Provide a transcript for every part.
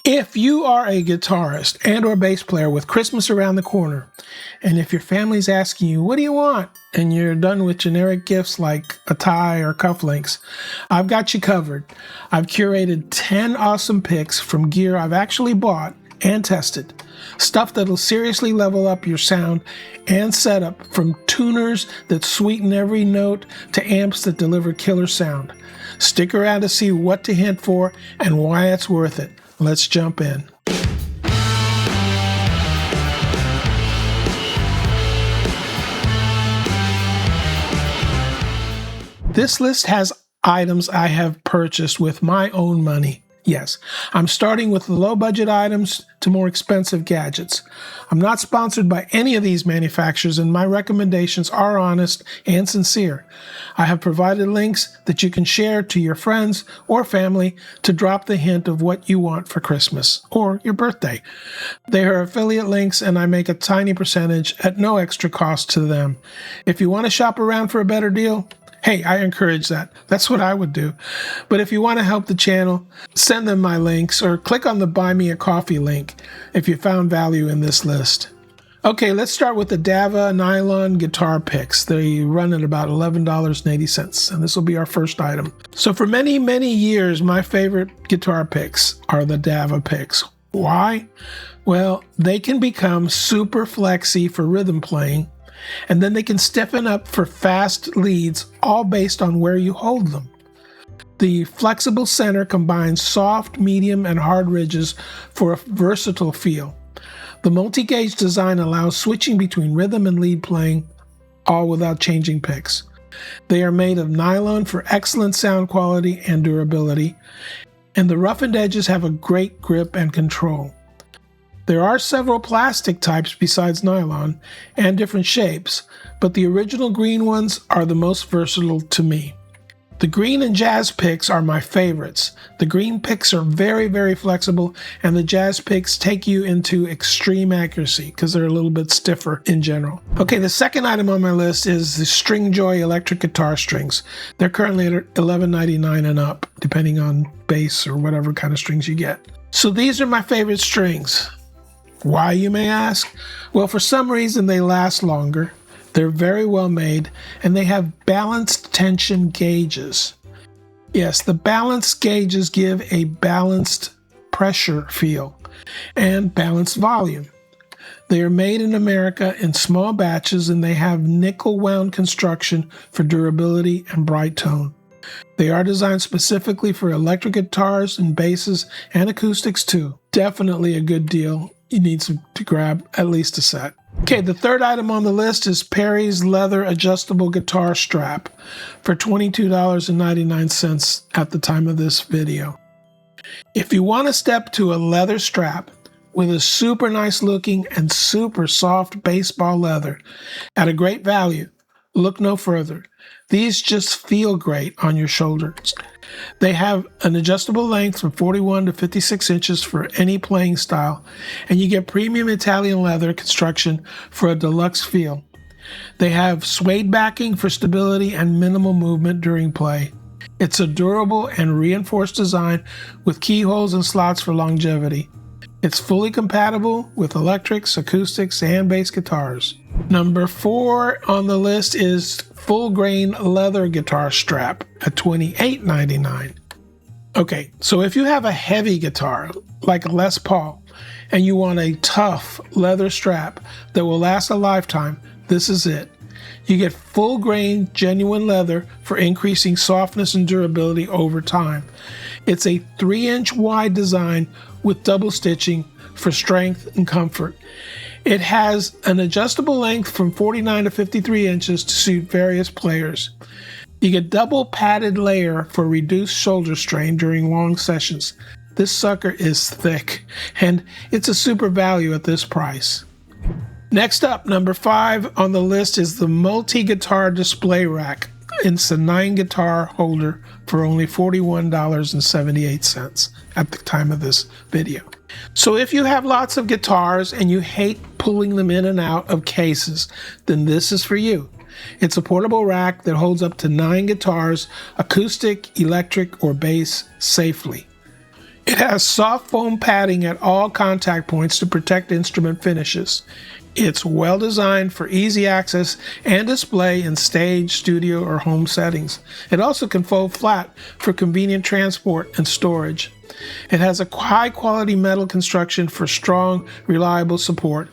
If you are a guitarist and or bass player with Christmas around the corner, and if your family's asking you, what do you want? And you're done with generic gifts like a tie or cufflinks, I've got you covered. I've curated 10 awesome picks from gear I've actually bought and tested. Stuff that'll seriously level up your sound and setup, from tuners that sweeten every note to amps that deliver killer sound. Stick around to see what to hint for and why it's worth it. Let's jump in. This list has items I have purchased with my own money. Yes, I'm starting with low-budget items to more expensive gadgets. I'm not sponsored by any of these manufacturers, and my recommendations are honest and sincere. I have provided links that you can share to your friends or family to drop the hint of what you want for Christmas or your birthday. They are affiliate links, and I make a tiny percentage at no extra cost to them. If you want to shop around for a better deal, hey, I encourage that. That's what I would do. But if you want to help the channel, send them my links or click on the Buy Me a Coffee link if you found value in this list. Okay, let's start with the Dava Nylon guitar picks. They run at about $11.80, and this will be our first item. So for many, many years, my favorite guitar picks are the Dava picks. Why? Well, they can become super flexy for rhythm playing, and then they can stiffen up for fast leads, all based on where you hold them. The flexible center combines soft, medium, and hard ridges for a versatile feel. The multi-gauge design allows switching between rhythm and lead playing, all without changing picks. They are made of nylon for excellent sound quality and durability, and the roughened edges have a great grip and control. There are several plastic types besides nylon and different shapes, but the original green ones are the most versatile to me. The green and jazz picks are my favorites. The green picks are very, very flexible, and the jazz picks take you into extreme accuracy because they're a little bit stiffer in general. Okay, the second item on my list is the StringJoy electric guitar strings. They're currently at $11.99 and up, depending on bass or whatever kind of strings you get. So these are my favorite strings. Why, you may ask? Well, for some reason they last longer, they're very well made, and they have balanced tension gauges. Yes, the balanced gauges give a balanced pressure feel and balanced volume. They are made in America in small batches, and they have nickel wound construction for durability and bright tone. They are designed specifically for electric guitars and basses and acoustics too. Definitely a good deal. You need to grab at least a set. Okay, the third item on the list is Perri's leather adjustable guitar strap for $22.99 at the time of this video. If you want to step to a leather strap with a super nice looking and super soft baseball leather at a great value, look no further. These just feel great on your shoulders. They have an adjustable length from 41 to 56 inches for any playing style, and you get premium Italian leather construction for a deluxe feel. They have suede backing for stability and minimal movement during play. It's a durable and reinforced design with keyholes and slots for longevity. It's fully compatible with electrics, acoustics, and bass guitars. Number 4 on the list is full grain leather guitar strap at $28.99. Okay, so if you have a heavy guitar like a Les Paul and you want a tough leather strap that will last a lifetime, this is it. You get full grain genuine leather for increasing softness and durability over time. It's a 3-inch wide design with double stitching for strength and comfort. It has an adjustable length from 49 to 53 inches to suit various players. You get double padded layer for reduced shoulder strain during long sessions. This sucker is thick, and it's a super value at this price. Next up, number 5 on the list is the multi-guitar display rack. It's a 9-guitar holder for only $41.78 at the time of this video. So if you have lots of guitars and you hate pulling them in and out of cases, then this is for you. It's a portable rack that holds up to 9 guitars, acoustic, electric, or bass, safely. It has soft foam padding at all contact points to protect instrument finishes. It's well designed for easy access and display in stage, studio, or home settings. It also can fold flat for convenient transport and storage. It has a high quality metal construction for strong, reliable support,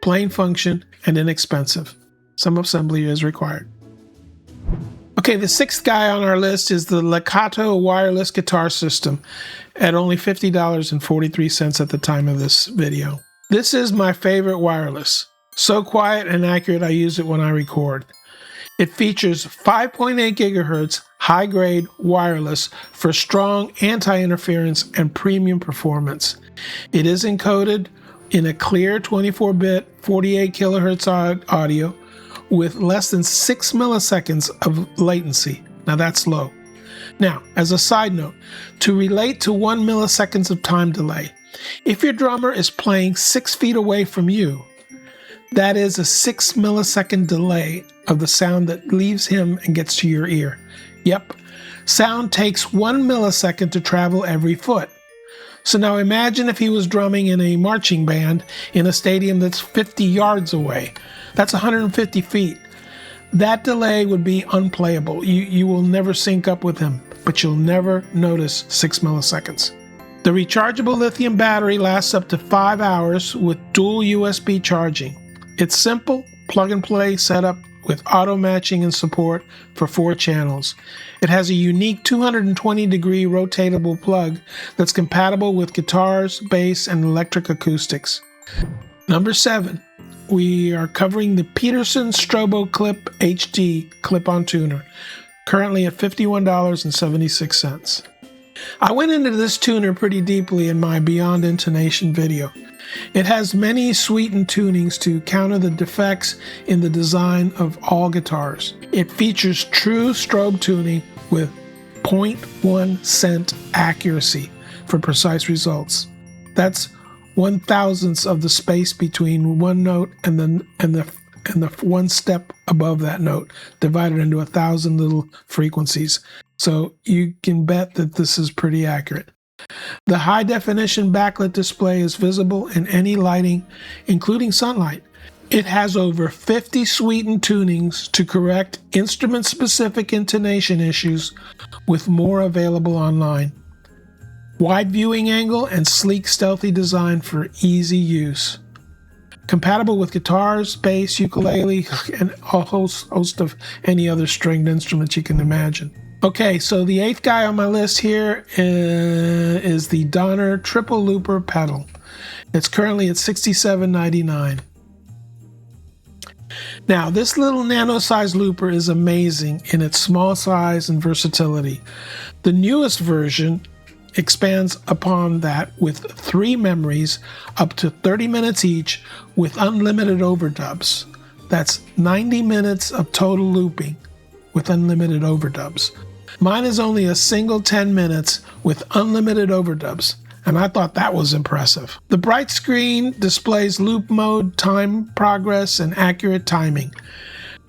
plain function, and inexpensive. Some assembly is required. Okay, the sixth guy on our list is the Lekato wireless guitar system at only $50.43 at the time of this video. This is my favorite wireless. So quiet and accurate I use it when I record. It features 5.8 gigahertz high-grade wireless for strong anti-interference and premium performance. It is encoded in a clear 24-bit 48 kilohertz audio with less than 6 milliseconds of latency. Now that's low. Now, as a side note, to relate to 1 millisecond of time delay, if your drummer is playing 6 feet away from you, that is a 6 millisecond delay of the sound that leaves him and gets to your ear. Yep, sound takes 1 millisecond to travel every foot. So now imagine if he was drumming in a marching band in a stadium that's 50 yards away. That's 150 feet. That delay would be unplayable. You will never sync up with him, but you'll never notice 6 milliseconds. The rechargeable lithium battery lasts up to 5 hours with dual USB charging. It's simple, plug-and-play setup with auto matching and support for 4 channels. It has a unique 220-degree rotatable plug that's compatible with guitars, bass, and electric acoustics. Number 7, we are covering the Peterson StroboClip HD clip-on tuner, currently at $51.76. I went into this tuner pretty deeply in my Beyond Intonation video. It has many sweetened tunings to counter the defects in the design of all guitars. It features true strobe tuning with 0.1 cent accuracy for precise results. That's 1/1000th of the space between one note and the one step above that note, divided into 1,000 little frequencies. So you can bet that this is pretty accurate. The high-definition backlit display is visible in any lighting, including sunlight. It has over 50 sweetened tunings to correct instrument-specific intonation issues, with more available online. Wide viewing angle and sleek, stealthy design for easy use. Compatible with guitars, bass, ukulele, and a host of any other stringed instruments you can imagine. Okay, so the 8th guy on my list here is the Donner Triple Looper pedal. It's currently at $67.99. Now, this little nano-sized looper is amazing in its small size and versatility. The newest version expands upon that with 3 memories up to 30 minutes each with unlimited overdubs. That's 90 minutes of total looping with unlimited overdubs. Mine is only a single 10 minutes with unlimited overdubs, and I thought that was impressive. The bright screen displays loop mode, time progress, and accurate timing.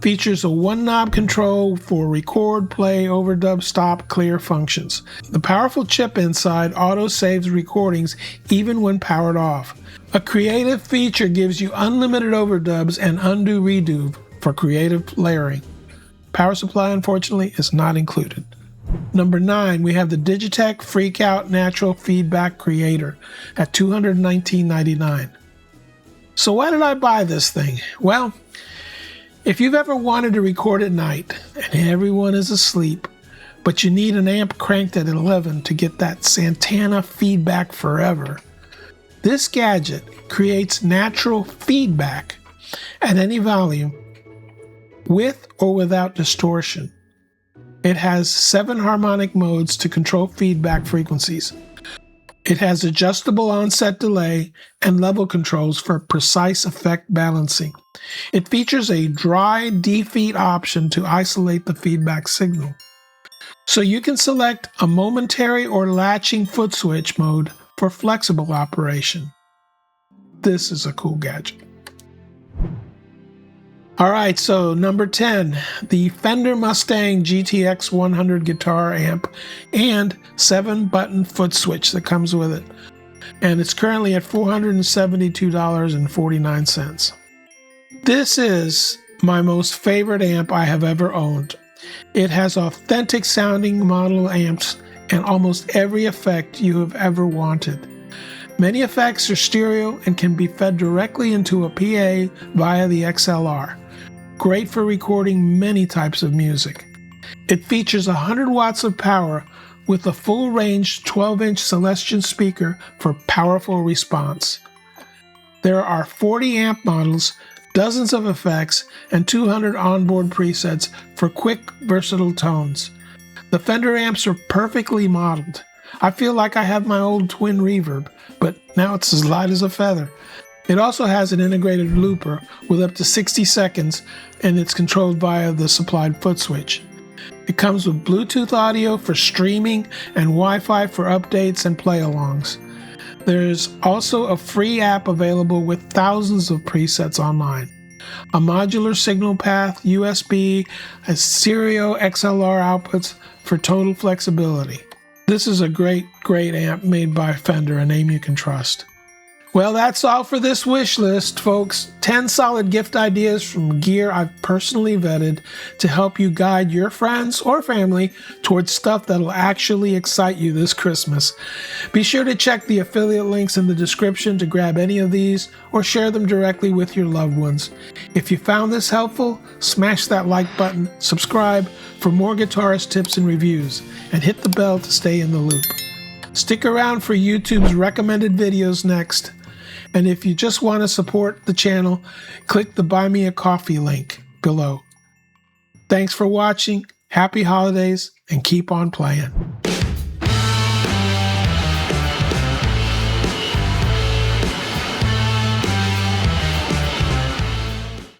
Features a 1-knob control for record, play, overdub, stop, clear functions. The powerful chip inside auto-saves recordings even when powered off. A creative feature gives you unlimited overdubs and undo redo for creative layering. Power supply, unfortunately, is not included. Number 9, we have the Digitech FreqOut Natural Feedback Creator at $219.99. So why did I buy this thing? Well, if you've ever wanted to record at night and everyone is asleep, but you need an amp cranked at 11 to get that Santana feedback forever, this gadget creates natural feedback at any volume with or without distortion. It has 7 harmonic modes to control feedback frequencies. It has adjustable onset delay and level controls for precise effect balancing. It features a dry defeat option to isolate the feedback signal. So you can select a momentary or latching foot switch mode for flexible operation. This is a cool gadget. All right, so number 10, the Fender Mustang GTX 100 guitar amp and 7-button Footswitch that comes with it. And it's currently at $472.49. This is my most favorite amp I have ever owned. It has authentic sounding model amps and almost every effect you have ever wanted. Many effects are stereo and can be fed directly into a PA via the XLR. Great for recording many types of music. It features 100 watts of power with a full range 12-inch Celestion speaker for powerful response. There are 40 amp models, dozens of effects, and 200 onboard presets for quick, versatile tones. The Fender amps are perfectly modeled. I feel like I have my old twin reverb, but now it's as light as a feather. It also has an integrated looper with up to 60 seconds, and it's controlled via the supplied Footswitch. It comes with Bluetooth audio for streaming and Wi-Fi for updates and play-alongs. There's also a free app available with thousands of presets online. A modular signal path, USB, a stereo XLR outputs for total flexibility. This is a great amp made by Fender, a name you can trust. Well, that's all for this wish list, folks. 10 solid gift ideas from gear I've personally vetted to help you guide your friends or family towards stuff that'll actually excite you this Christmas. Be sure to check the affiliate links in the description to grab any of these or share them directly with your loved ones. If you found this helpful, smash that like button, subscribe for more guitarist tips and reviews, and hit the bell to stay in the loop. Stick around for YouTube's recommended videos next. And if you just want to support the channel, click the Buy Me a Coffee link below. Thanks for watching, happy holidays, and keep on playing.